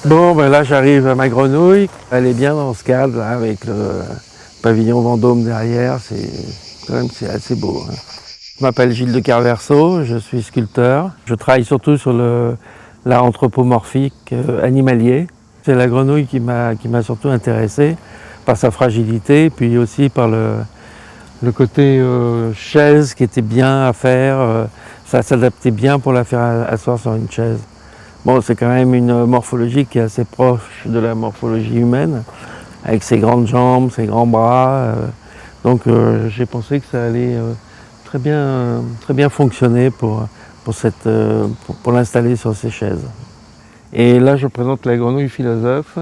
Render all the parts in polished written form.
Bon, ben là j'arrive à ma grenouille. Elle est bien dans ce cadre là, avec le pavillon Vendôme derrière. C'est assez beau. Hein. Je m'appelle Gilles de Carverso, je suis sculpteur. Je travaille surtout sur l'art anthropomorphique animalier. C'est la grenouille qui m'a surtout intéressé par sa fragilité, puis aussi par le côté chaise qui était bien à faire. Ça s'adaptait bien pour la faire asseoir sur une chaise. Bon, c'est quand même une morphologie qui est assez proche de la morphologie humaine, avec ses grandes jambes, ses grands bras. Donc j'ai pensé que ça allait très bien fonctionner pour l'installer sur ces chaises. Et là, je présente la grenouille philosophe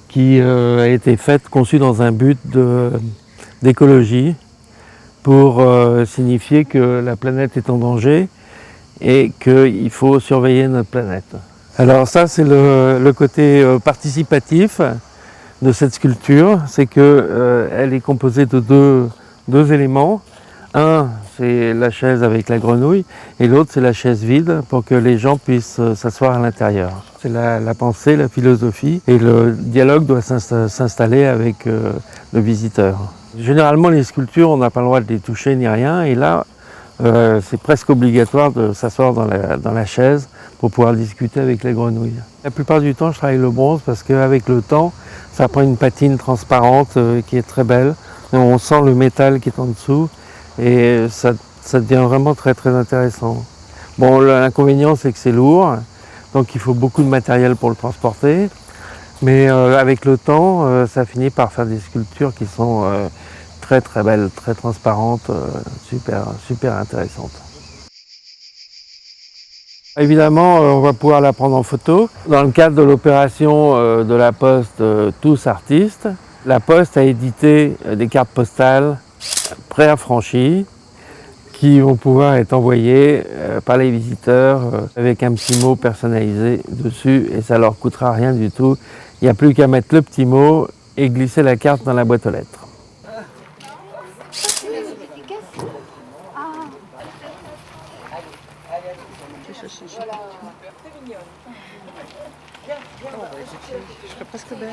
qui a été conçue dans un but d'écologie pour signifier que la planète est en danger et qu'il faut surveiller notre planète. Alors ça, c'est le côté participatif de cette sculpture, c'est qu'elle est composée de deux éléments. Un, c'est la chaise avec la grenouille, et l'autre, c'est la chaise vide pour que les gens puissent s'asseoir à l'intérieur. C'est la pensée, la philosophie, et le dialogue doit s'installer avec le visiteur. Généralement, les sculptures, on n'a pas le droit de les toucher ni rien, et là, c'est presque obligatoire de s'asseoir dans la chaise pour pouvoir discuter avec les grenouilles. La plupart du temps, je travaille le bronze parce qu'avec le temps, ça prend une patine transparente qui est très belle. Et on sent le métal qui est en dessous et ça devient vraiment très intéressant. Bon, l'inconvénient, c'est que c'est lourd, donc il faut beaucoup de matériel pour le transporter. Mais avec le temps, ça finit par faire des sculptures qui sont très belle, très transparente, super intéressante. Évidemment, on va pouvoir la prendre en photo. Dans le cadre de l'opération de la Poste Tous Artistes, la Poste a édité des cartes postales préaffranchies qui vont pouvoir être envoyées par les visiteurs avec un petit mot personnalisé dessus et ça leur coûtera rien du tout. Il n'y a plus qu'à mettre le petit mot et glisser la carte dans la boîte aux lettres. Je serais presque belle.